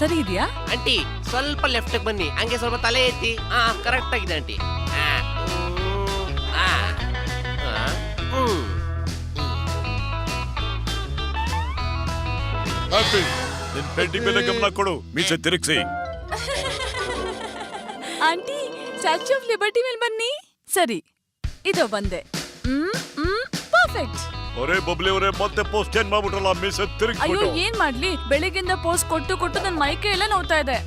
ಸರಿ ಇದೆಯಾ? ಆಂಟಿ ಸ್ವಲ್ಪ ಲೆಫ್ಟ್ ಬನ್ನಿ, ಹಂಗೆ ಸ್ವಲ್ಪ ತಲೆ ಎತ್ತಿ. ಕರೆಕ್ಟ್ ಆಗಿದೆ ಆಂಟಿ. ಹ್ಯಾಪಿ, ನಿನ್ ಪೇಂಟಿಂಗ್ ಮೇಲೆ ಗಮನ ಕೊಡು. ಮೀಸೆ ತಿರುಗಿಸಿ. ಆಂಟಿ, ಸ್ಟ್ಯಾಚ್ಯೂ ಆಫ್ ಲಿಬರ್ಟಿ ಮೇಲೆ ಬನ್ನಿ. ಸರಿ, ಇದು ಬಂದೆ. ಪರ್ಫೆಕ್ಟ್. ಒರೇ ಬಬ್ಲಿ ಅವರೇ, ಮತ್ತೆ ಪೋಸ್ಟ್ ಚೇಂಜ್ ಮಾಡ್ಬಿಟ್ರಲ್ಲ. ಮೀಸೆ ತಿರುಗಿಸಿ. ಅಯ್ಯೋ, ಏನ್ ಮಾಡ್ಲಿ, ಬೆಳಿಗ್ಗೆಯಿಂದ ಪೋಸ್ಟ್ ಕೊಟ್ಟು ನನ್ ಮೈಕೈ ಎಲ್ಲ ನೋವ್ತಾ ಇದೆ.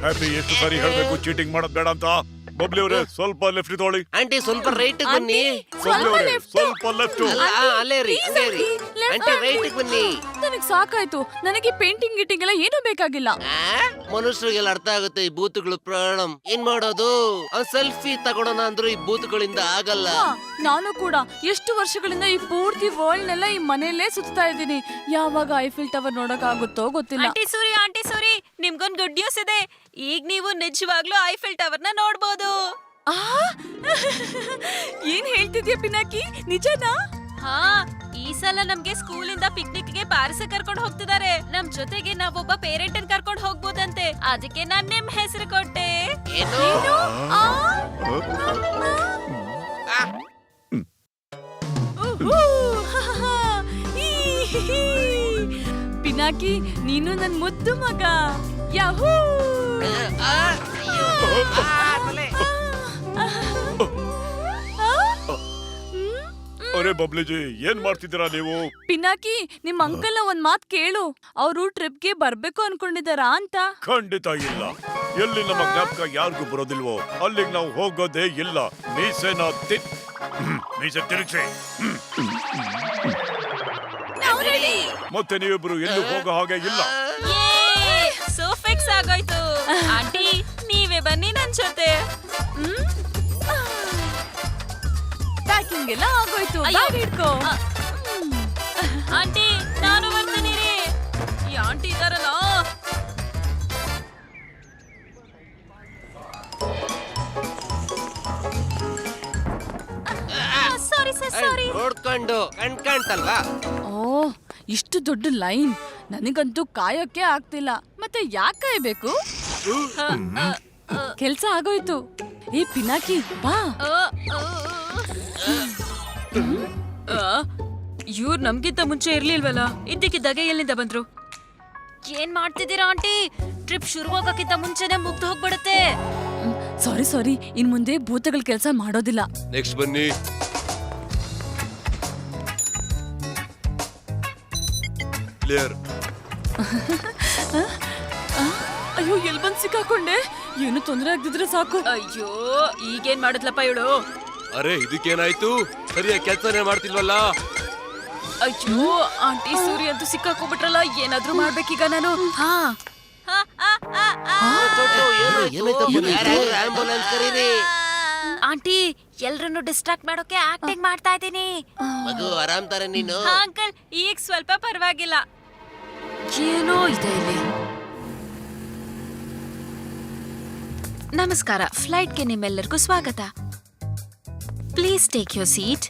ಹ್ಯಾಪಿ, ಎಷ್ಟು ಸಾರಿ ಹೇಳ್ಬೇಕು ಚೀಟಿಂಗ್ ಮಾಡೋದ್ ಬೇಡ ಅಂತ. ಬಬ್ಲಿ ಅವರೇ, ಸ್ವಲ್ಪ ಲೆಫ್ಟ್ ತಗೊಳ್ಳಿ. ಆಂಟಿ ಸ್ವಲ್ಪ ರೈಟ್ ಬನ್ನಿ. ಬಬ್ಲಿ ಅವರೇ, ಸ್ವಲ್ಪ ಲೆಫ್ಟ್. ಅಲ್ಲೇ ರೀ, ಅಲ್ಲೇ ರೀ. ಆಂಟಿ ರೈಟ್ ಬನ್ನಿ. ನನಗ್ ಸಾಕಾಯ್ತು. ನನಗೆ ಪೇಂಟಿಂಗ್ ಗಿಟಿಂಗ್ ಎಲ್ಲ ಏನೂ ಬೇಕಾಗಿಲ್ಲ. ಮನುಷ್ಯರಿಗೆಲ್ಲ ಅರ್ಥ ಆಗುತ್ತೆ ಈ ಬೂತುಗಳು ಪ್ರಾಬ್ಲಮ್. ಏನ್ ಮಾಡೋದು? ಸೆಲ್ಫಿ ತಗೊಳೋಣ ಅಂದ್ರೂ ಈ ಬೂತುಗಳಿಂದ ಆಗಲ್ಲ. ನಾನು ಕೂಡ ಎಷ್ಟು ವರ್ಷಗಳಿಂದ ಈ ಪೂರ್ತಿ ವರ್ಲ್ಡ್ ನೆಲ್ಲ ಈ ಮನೆಯಲ್ಲೇ ಸುತ್ತಾ ಇದ್ದೀನಿ. ಯಾವಾಗ ಐಫಿಲ್ ಟವರ್ ನೋಡಕ್ ಆಗುತ್ತೋ ಗೊತ್ತಿಲ್ಲ. ಆಂಟಿ ಸೂರಿ, ನಿಮ್ಗೊಂದ್ ಗುಡ್ ನ್ಯೂಸ್ ಇದೆ. ಈಗ ನೀವು ನಿಜವಾಗ್ಲೂ ಐಫಿಲ್ ಟವರ್ ನ ನೋಡ್ಬೋದು. ಏನ್ ಹೇಳ್ತಿದ್ಯಾ ಪಿನಾಕಿ, ನಿಜನಾ? ಹಾ, ಈ ಸಲ ನಮ್ಗೆ ಸ್ಕೂಲಿಂದ ಪಿಕ್ನಿಕ್ ಗೆ ಪ್ಯಾರಿಸ್ ಕರ್ಕೊಂಡು ಹೋಗ್ತಿದ್ದಾರೆ. ನಮ್ ಜೊತೆಗೆ ನಾವೊಬ್ಬ ಪೇರೆಂಟ್ ಅನ್ ಕರ್ಕೊಂಡು ಹೋಗ್ಬೋದಂತೆ. ಅದಕ್ಕೆ ನಾನ್ ನಿಮ್ ಹೆಸರು ಕೊಟ್ಟೆ. ಪಿನಾಕಿ, ನೀನು ನನ್ ಮುದ್ದು ಮಗ. ಯಾಹೂ! ಅರೆ ಬಬ್ಲಿಜಿ, ಏನ್ ಮಾಡ್ತಿದ್ದೀರಾ ನೀವು? ಪಿನಾಕಿ, ನಿಮ್ ಅಂಕಲ್ ನ ಒಂದ್ ಮಾತ್ ಕೇಳು. ಅವ್ರು ಟ್ರಿಪ್ಗೆ ಬರ್ಬೇಕು ಅನ್ಕೊಂಡಿದಾರಾ ಅಂತ. ಖಂಡಿತ ಇಲ್ಲ. ಎಲ್ಲಿ ನಮ್ಮ ಜ್ಞಾಪಕ ಯಾರಿಗೂ ಬರೋದಿಲ್ವೋ ಅಲ್ಲಿಗೆ ನಾವು ಹೋಗೋದೇ ಇಲ್ಲ. ಮೀಸೆ ತಿರುಗಿಸಿ. ಮತ್ತೆ ನೀವಿಬ್ರು ಎಲ್ಲೂ ಹೋಗೋ ಹಾಗೆ ಇಲ್ಲ. ಸೋ ಫಿಕ್ಸ್ ಆಗೋಯ್ತು. ಆಂಟಿ, ನೀವೇ ಬನ್ನಿ ನನ್ ಜೊತೆ. ಪ್ಯಾಕಿಂಗ್ ಎಲ್ಲ ಆಗೋಯ್ತು. ಬ್ಯಾಗ್ ಹಿಡ್ಕೋ. ಆಂಟಿ, ನಾನು ಬರ್ತೀನಿ ರೀ. ಈ ಆಂಟಿ ಇದಾರಲ್ಲ. ಸಾರಿ. ನೋಡ್ಕೊಂಡು ಕಾಣ್ತಲ್ವಾ? ಓ, ಇಷ್ಟು ದೊಡ್ಡ ಲೈನ್. ನನಗಂತೂ ಕಾಯೋಕೆ ಆಗ್ತಿಲ್ಲ. ಮತ್ತೆ ಯಾಕೆ ಕಾಯ್ಬೇಕು? ಕೆಲ್ಸ ಆಗೋಯ್ತು. ಏ ಪಿನಾಕಿ, ಬಾ. ಇವ್ರು ನಮ್ಗಿಂತ ಮುಂಚೆ ಇರ್ಲಿಲ್ವಲ್ಲ, ಇದ್ದಕ್ಕಿದ್ದಾಗೆ ಎಲ್ಲಿಂದ ಬಂದ್ರು? ಏನ್ ಮಾಡ್ತಿದ್ದೀರಾ ಆಂಟಿ? ಟ್ರಿಪ್ ಶುರುವಾಗಕ್ಕಿಂತ ಮುಂಚೆನೆ ಮುಗ್ದು ಹೋಗ್ಬಿಡುತ್ತೆ. ಸಾರಿ, ಇನ್ ಮುಂದೆ ಭೂತಗಳ ಕೆಲ್ಸ ಮಾಡೋದಿಲ್ಲ. ನೆಕ್ಸ್ಟ್ ಬನ್ನಿ. ಅಯ್ಯೋ, ಎಲ್ ಬಂದ್ ಸಿಕ್ಕಾಕೊಂಡೆ. ಏನು ತೊಂದ್ರೆ ಆಗ್ತಿದ್ರೆ ಸಾಕು. ಅಯ್ಯೋ, ಈಗೇನ್ ಮಾಡುದ್ಲಪ್ಪ ಇವಳು? ಅರೆ, ಇದಕ್ಕೇನಾಯ್ತು? ಸರಿಯಾಗಿ ಕೆಲ್ಸನೇ ಮಾಡ್ತಿಲ್ವಲ್ಲ. ಅಯ್ಯೋ, ಆಂಟಿ ಸೂರಿ ಅಂತೂ ಸಿಕ್ಕಾಕೊಂಡ್ಬಿಟ್ರಲ್ಲ. ಏನಾದ್ರೂ ಮಾಡ್ಬೇಕೀಗ ನಾನು. ಆಂಬುಲೆನ್ಸ್ ಕರೀರಿ. ಆಂಟಿ, ಎಲ್ರನ್ನು ಡಿಸ್ಟ್ರಾಕ್ಟ್ ಮಾಡೋಕೆ ಆಕ್ಟಿಂಗ್ ಮಾಡ್ತಾ ಇದ್ದೀನಿ. ಮಗು ಆರಾಮ್ ತರ ನೀನು? ಅಂಕಲ್, ಈಗ ಸ್ವಲ್ಪ ಪರವಾಗಿಲ್ಲ. ಏನೋ ಇದೆ ಇಲ್ಲಿ. ನಮಸ್ಕಾರ, ಫ್ಲೈಟ್ಗೆ ನಿಮ್ಮೆಲ್ಲರಿಗೂ ಸ್ವಾಗತ. Please take your seat.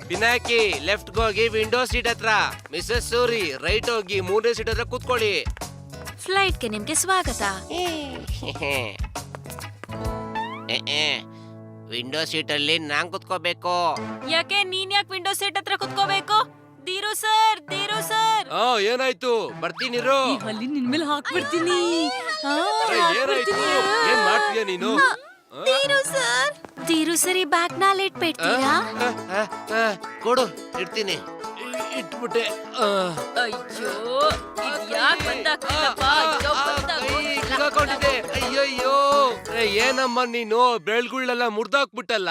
Pinaki, left ಹೋಗಿ ವಿಂಡೋ ಸೀಟ್ ಹತ್ರ. ಮಿಸಸ್ ಸೂರಿ, ರೈಟ್ ಹೋಗಿ 3ನೇ ಸೀಟ್ ಹತ್ರ ಕೂತ್ಕೊಳ್ಳಿ. ಫ್ಲೈಟ್ಗೆ ನಿಮ್ಗೆ ಸ್ವಾಗತ. ವಿಂಡೋ ಸೀಟ್ ಅಲ್ಲಿ ನಾನ್ ಕುತ್ಕೋಬೇಕು. ಯಾಕೆ ನೀನ್ ಯಾಕೆ ವಿಂಡೋ ಸೀಟ್ ಹತ್ರ ಕುತ್ಕೋಬೇಕು? ದೀರು ಸರ್. ಏನಾಯ್ತು? ಬರ್ತೀನಿರು. ಈ ಹಲ್ಲಿ ನಿನ್ ಮೇಲೆ ಹಾಕ್ಬಿಡ್ತೀನಿ. ಏನಾಯ್ತು? ಏನ್ ಮಾಡ್ತೀಯ ನೀನು? ದೀರು ಸರಿ, ಬ್ಯಾಗ್ ನಲ್ಲಿ ಇಟ್ಬಿಡ್ತೀರಾ? ಕೊಡು, ಇಡ್ತೀನಿ. ಇಟ್ಬಿಟ್ಟೆ. ಅಯ್ಯೋ, ಯಾಕೆ ಬಂದಾಗ್ತಿಲ್ಲಪ್ಪ? ಸಿಕ್ಕಾಕೊಂಡಿದೆ. ಅಯ್ಯಯ್ಯೋ, ಏನಮ್ಮ ನೀನು? ಬೆಳ್ಗುಳ್ಳೆಲ್ಲ ಮುರ್ದಾಕ್ಬಿಟ್ಟಲ್ಲ.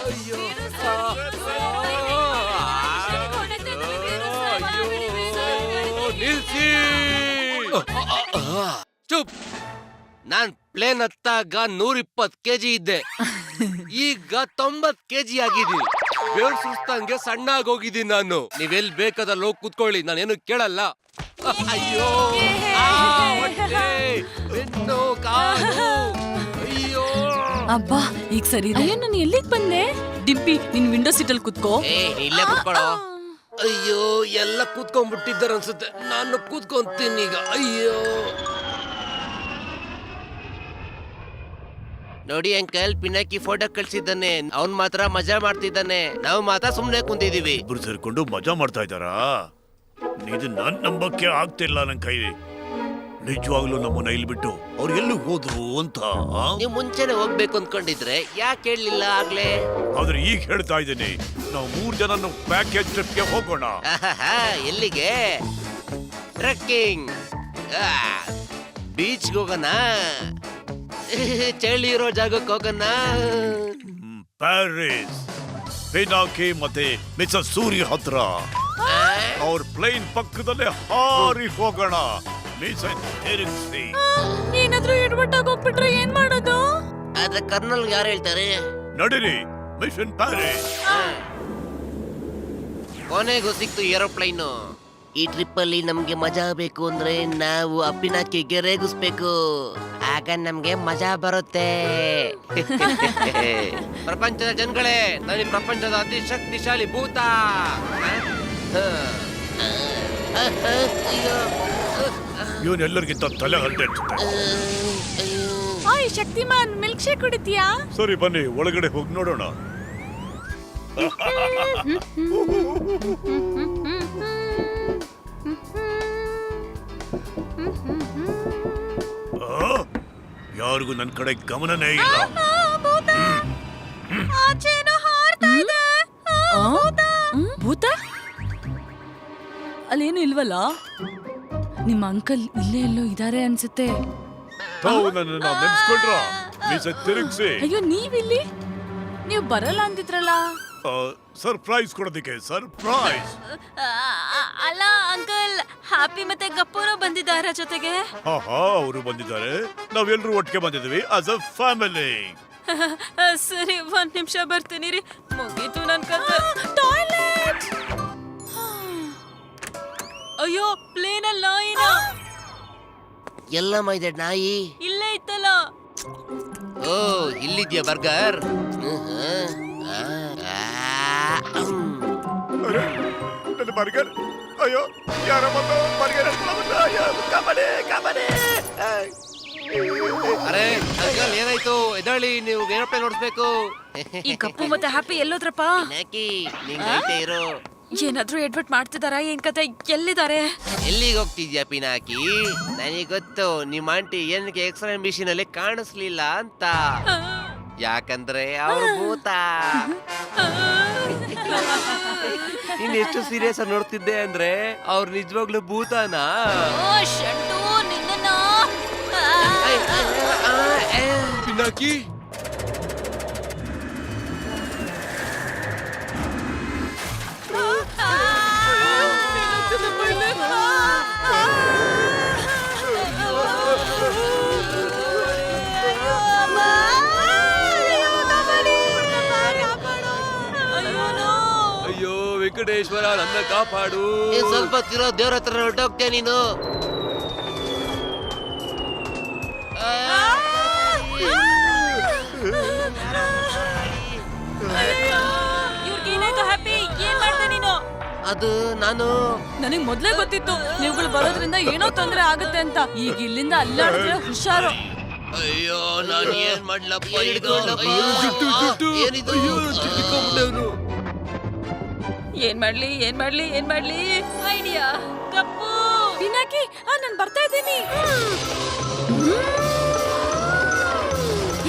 ಅಯ್ಯೋ, ನಿಲ್ಸಿ. ಚುಪ್. ನಾನ್ ಪ್ಲೇನ್ ಹತ್ತಾಗ 120 kg ಇದ್ದೆ. ಈಗ 90 kg ಆಗಿದ್ದೀನಿ. ಬೇಳ್ ಸುಸ್ತಂಗೆ ಸಣ್ಣ ಆಗೋಗಿದ್ದೀನಿ ನಾನು. ನೀವೆಲ್ ಬೇಕಾದಲ್ಲಿ ಹೋಗಿ ಕೂತ್ಕೊಳ್ಳಿ, ನಾನೇನು ಕೇಳಲ್ಲ. ಅಯ್ಯೋ, ಅಯ್ಯೋ. ಅಬ್ಬಾ, ಈಗ ಸರಿ. ಅಯ್ಯೋ, ನಾನು ಎಲ್ಲಿಗೆ ಬಂದೆ? ಡಿಂಪಿ, ನಿನ್ ವಿಂಡೋ ಸೀಟ್ ಅಲ್ಲಿ ಕುತ್ಕೋ. ಇಲ್ಲೇ ಕೂತ್ಕೊಳ್ಳೋ. ಅಯ್ಯೋ ಎಲ್ಲ ಕೂತ್ಕೊಂಡ್ಬಿಟ್ಟಿದ್ದಾರೆ ಅನ್ಸುತ್ತೆ, ನಾನು ಕೂತ್ಕೊಂತೀನಿ ಈಗ. ಅಯ್ಯೋ ನೋಡಿ ಅಂಕಲ್, ಪಿನಾಕಿ ಫೋಟೋ ಕಳ್ಸಿದ್ದಾನೆ. ಅವ್ನ್ ಮಾತ್ರ ಮಜಾ ಮಾಡ್ತಿದ್ದಾನೆ, ನಾವು ಮಾತ್ರ ಸುಮ್ನೆ ಕುಂತಿದೀವಿ. ಇಬ್ರು ಸೇರ್ಕೊಂಡು ಮಜಾ ಮಾಡ್ತಾ ಇದ್ದಾರಾ? ಇದು ನನ್ ನಂಬಕ್ಕೆ ಆಗ್ತಿಲ್ಲ ನನ್ ಕೈಲಿ. ನಿಜವಾಗ್ಲೂ ನಮ್ಮನ್ನ ಇಲ್ಲಿ ಬಿಟ್ಟು ಅವ್ರು ಎಲ್ಲಿ ಹೋದ್ರು ಅಂತ. ನೀವು ಮುಂಚೆನೆ ಹೋಗ್ಬೇಕು ಅನ್ಕೊಂಡಿದ್ರೆ ಯಾಕೆ ಹೇಳಲಿಲ್ಲ ಆಗ್ಲೇ? ಆದ್ರೆ ಈಗ ಹೇಳ್ತಾ ಇದ್ದೀನಿ, ನಾವು 3 ಜನ ಪ್ಯಾಕೇಜ್ ಟ್ರಿಪ್ಗೆ ಹೋಗೋಣ. ಆಹಾಹಾ, ಎಲ್ಲಿಗೆ? ಟ್ರೆಕ್ಕಿಂಗ್, ಬೀಚ್ಗೆ ಹೋಗೋಣ, ಚಳಿ ಇರೋ ಜಾಗಕ್ಕೆ ಹೋಗೋಣ. ಪ್ಯಾರಿಸ್, ಪಿನಾಕಿ ಮತ್ತೆ ಮಿಸ್ಟರ್ ಸೂರ್ಯ ಹತ್ರ ಅವ್ರ ಪ್ಲೇನ್ ಪಕ್ಕದಲ್ಲೇ ಹಾರಿ ಹೋಗೋಣ. ಏನಾದ್ರೂ ಎಡ್ವಟ್ಟಾಗಿ ಹೋಗ್ಬಿಟ್ರೆ ಏನ್ ಮಾಡೋದು? ಅದ ಕರ್ನಲ್ ಯಾರು ಹೇಳ್ತಾರೆ? ನಡೀರಿ, ಮಿಷನ್ ಪ್ಯಾರಿಸ್. ಕೊನೆಗೂ ಸಿಕ್ತು ಏರೋಪ್ಲೈನು. ಈ ಟ್ರಿಪ್ ಅಲ್ಲಿ ನಮ್ಗೆ ಮಜಾ ಬೇಕು ಅಂದ್ರೆ ನಾವು ಪಿನಾಕಿಗೆ ರೇಗಿಸ್ಬೇಕು, ಆಗ ನಮ್ಗೆ ಮಜಾ ಬರುತ್ತೆ. ಪ್ರಪಂಚದ ಜನಗಳೇ, ನಾನು ಈ ಪ್ರಪಂಚದ ಅತಿ ಶಕ್ತಿಶಾಲಿ ಭೂತ. ಇವನ್ ಎಲ್ಲರಿಗಿಂತ ತಲೆ ಹರಟೆ. ಆಯ್ ಶಕ್ತಿಮಾನ್, ಮಿಲ್ಕ್ ಶೇಕ್ ಕುಡಿತೀಯಾ? ಸರಿ ಬನ್ನಿ, ಒಳಗಡೆ ಹೋಗಿ ನೋಡೋಣ. ಯಾರಿಗೂ ನನ್ ಕಡೆ ಗಮನನೇ ಇಲ್ಲ. ಭೂತ ಅಲ್ಲೇನು ಇಲ್ವಲ್ಲ? ನಿಮ್ಮ ಅಂಕಲ್ ಇಲ್ಲೇ ಎಲ್ಲೋ ಇದಾರೆ ಅನ್ಸುತ್ತೆ. ತಾವು ನನ್ನನ್ನ ನೆನ್ಸ್ಕೊಂಡ್ರ? ಮೀಸೆ ತಿರುಗಿಸಿ. ಅಯ್ಯೋ, ನೀವಿಲ್ಲಿ? ನೀವು ಬರಲ್ಲ ಅಂತಿದ್ರಲ್ಲ? ಸರ್ಪ್ರೈಸ್ ಕೊಡೋದಕ್ಕೆ. ಸರ್ಪ್ರೈಸ್. ಅಲ್ಲ ಅಂಕಲ್, ಹ್ಯಾಪಿ ಮತ್ತೆ ಗಪ್ಪೂರು ಬಂದಿದ್ದಾರ ಜೊತೆಗೆ. ಅವರು ಬಂದಿದ್ದಾರೆ, ನಾವೆಲ್ಲರೂ ಒಟ್ಟಿಗೆ ಬಂದಿದ್ದೀವಿ ಆಸ್ ಅ ಫ್ಯಾಮಿಲಿ. ಸರಿ, 1 ನಿಮಿಷ ಬರ್ತೀನಿ ರೀ. ಮುಗೀತು ನನ್ ಕತೆ. ಟಾಯ್ಲೆಟ್. ಅಯ್ಯೋ, ಪ್ಲೇನ್ ಅಲ್ಲ ಏನ? ಎಲ್ಲಮ್ಮ ಇದೆ ನಾಯಿ? ಇಲ್ಲೇ ಇತ್ತಲ್ಲ. ಓ, ಇಲ್ಲಿದ್ಯಾ ಬರ್ಗರ್? ನನ್ನ ಬರ್ಗರ್. ಅಯ್ಯೋ, ಯಾರ ಬಂದು ಬರ್ಗರ್ ಅರೆ ಅಂಕಲ್, ಏನಾಯ್ತು? ಎದಳಿ, ನೀವು ಏರೋಪ್ಲೇನ್ ಓಡಿಸ್ಬೇಕು. ಈ ಕಪ್ಪು ಮತ್ತೆ ಹ್ಯಾಪಿ ಎಲ್ಲೋದ್ರಪ್ಪ? ಪಿನಾಕಿ, ನಿಂಗೈತೆ ಇರೋ. ಏನಾದ್ರೂ ಎಡ್ವರ್ಟ್ ಮಾಡ್ತಿದಾರ? ಏನ್ ಕತೆ? ಎಲ್ಲಿದ್ದಾರೆ? ಎಲ್ಲಿಗೆ ಹೋಗ್ತಿದ್ಯಾ ಪಿನಾಕಿ? ನನಗೆ ಗೊತ್ತು, ನಿಮ್ಮ ಆಂಟಿ ಏನಕ್ಕೆ ಎಕ್ಸ್ರೇ ಮಿಷಿನ್ ಅಲ್ಲಿ ಕಾಣಿಸ್ಲಿಲ್ಲ ಅಂತ. ಯಾಕಂದ್ರೆ ಅವ್ರು ಭೂತ. ಇನ್ನೆಷ್ಟು ಸೀರಿಯಸ್ ಆಗಿ ನೋಡ್ತಿದ್ದೆ ಅಂದ್ರೆ ಅವ್ರು ನಿಜವಾಗ್ಲೂ ಭೂತನಾ? ಓ ಶಂಟು, ನಿನ್ನ ಪಿನಾಕಿ, ಅಯ್ಯೋ ವೆಂಕಟೇಶ್ವರ, ನನ್ನ ಕಾಪಾಡು. ಸ್ವಲ್ಪ ತಿರೋ, ದೇವ್ರ ಹತ್ರ ಹೊರಟೋಗ್ತೇ ನೀನು. ಇವ್ರಿಗೇನಾಯ್ತು ಹ್ಯಾಪಿ? ಏನ್ ಮಾಡ್ದೆ ನೀನು? ಅದು ನಾನು ನನಗ್ ಮೊದ್ಲೇ ಗೊತ್ತಿತ್ತು ನೀವುಗಳು ಬರೋದ್ರಿಂದ ಏನೋ ತೊಂದ್ರೆ ಆಗುತ್ತೆ ಅಂತ. ಈಗ ಇಲ್ಲಿಂದ ಅಲ್ಲಾಡಿದ್ರೆ ಹುಷಾರು. ಅಯ್ಯೋ, ನಾನು ಏನ್ ಮಾಡ್ಲಪ್ಪ? ಏನ್ ಮಾಡ್ಲಿ ಏನ್ ಮಾಡ್ಲಿ ಏನ್ ಮಾಡ್ಲಿ? ಐಡಿಯಾ. ಕಪ್ಪು, ಪಿನಾಕಿ, ನಾನ್ ಬರ್ತಾ ಇದ್ದೀನಿ.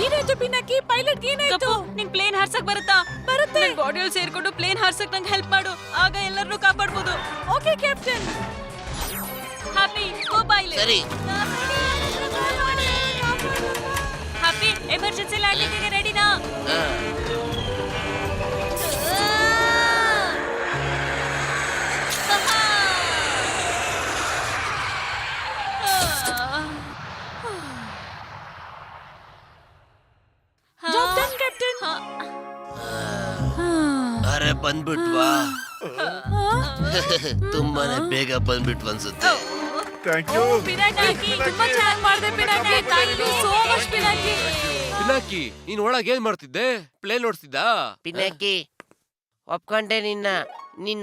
ಏನಾಯ್ತು ಪಿನಾಕಿ? ಪೈಲಟ್ ಏನಾಯ್ತು? ನಿಂಗ್ ಪ್ಲೇನ್ ಹಾರ್ಸಕ್ ಬರುತ್ತಾ? ಬರುತ್ತೆ. ನನ್ ಬಾಡಿಯಲ್ಲಿ ಸೇರ್ಕೊಂಡು ಪ್ಲೇನ್ ಹಾರ್ಸಕ್ ನಂಗೆ ಹೆಲ್ಪ್ ಮಾಡು, ಆಗ ಎಲ್ಲರನ್ನೂ ಕಾಪಾಡ್ಬೋದು. Okay captain. ಹ್ಯಾಪಿ, ಗೋ ಬಾಯ್ಲೆ. ಸರಿ. ಹ್ಯಾಪಿ, ಎಮರ್ಜೆನ್ಸಿ ಲ್ಯಾಂಡಿಂಗ್ ರೆಡಿನಾ? ಅರೆ ಬಂದ್ಬಿಟ್ವಾ? ತುಂಬಾನೇ ಬೇಗ ಬಂದ್ಬಿಟ್ವು ಅನ್ಸುತ್ತೆ. Thank you. ಪಿನಾಕಿ, ತುಂಬಾ ಚೆನ್ನಾಗಿ ಮಾಡಿದೆ Pinaki. Thank you so much Pinaki. Pinaki, ನೀನ್ ಒಳಗೆ ಏನ್ ಮಾಡ್ತಿದ್ದೆ? ಪ್ಲೇನ್ ಓಡಿಸ್ತಿದ್ದ? ಪಿನಾಕಿ, ಒಪ್ಕೊಂಡೆ ನಿನ್ನ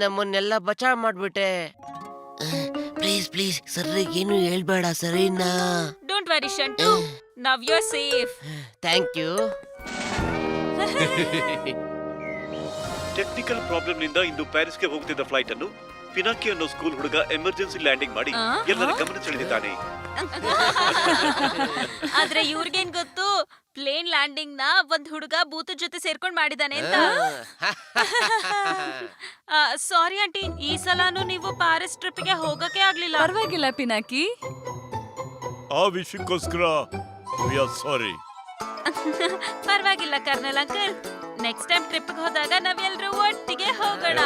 ನಮ್ಮನ್ನೆಲ್ಲ ಬಚಾವ್ ಮಾಡ್ಬಿಟ್ಟೆ. ಪ್ಲೀಸ್ ಪ್ಲೀಸ್ ಸರ್ರಿಗೆ ಏನು ಹೇಳ್ಬೇಡ ಸರಿನಾ? Don't worry Shantu, now you are safe. Thank you. Technical problem ನಿಂದ ಇಂದು ಪ್ಯಾರಿಸ್ಗೆ ಹೋಗ್ತಿದ್ದ ಫ್ಲೈಟ್ ಅನ್ನು ಪಿನಾಕಿ ಅನ್ನೋ ಸ್ಕೂಲ್ ಹುಡುಗ ಎಮರ್ಜೆನ್ಸಿ ಲ್ಯಾಂಡಿಂಗ್ ಮಾಡಿ ಎಲ್ಲರ ಗಮನ ಸೆಳೆದಿದ್ದಾನೆ. ಆದ್ರೆ ಇವ್ರಿಗೇನ್ ಗೊತ್ತು, ಪ್ಲೇನ್ ಲ್ಯಾಂಡಿಂಗ್ ನ ಒಂದ್ ಹುಡುಗ ಭೂತದ ಜೊತೆ ಸೇರ್ಕೊಂಡ್ ಮಾಡಿದಾನೆ ಅಂತ. ಸಾರಿ ಆಂಟಿ, ಈ ಸಲಾನು ನೀವು ಪ್ಯಾರಿಸ್ ಟ್ರಿಪ್ಗೆ ಹೋಗಕ್ಕೆ ಆಗ್ಲಿಲ್ಲ. ಪರವಾಗಿಲ್ಲ ಪಿನಾಕಿ. ಆ ವಿಷಯಕ್ಕೋಸ್ಕರ ವಿ ಆರ್ ಸಾರಿ. ಪರವಾಗಿಲ್ಲ ಕರ್ನಲ್ ಅಂಕಲ್, ನೆಕ್ಸ್ಟ್ ಟೈಮ್ ಟ್ರಿಪ್ಗೆ ಹೋದಾಗ ನಾವೆಲ್ಲರೂ ಒಟ್ಟಿಗೆ ಹೋಗೋಣ.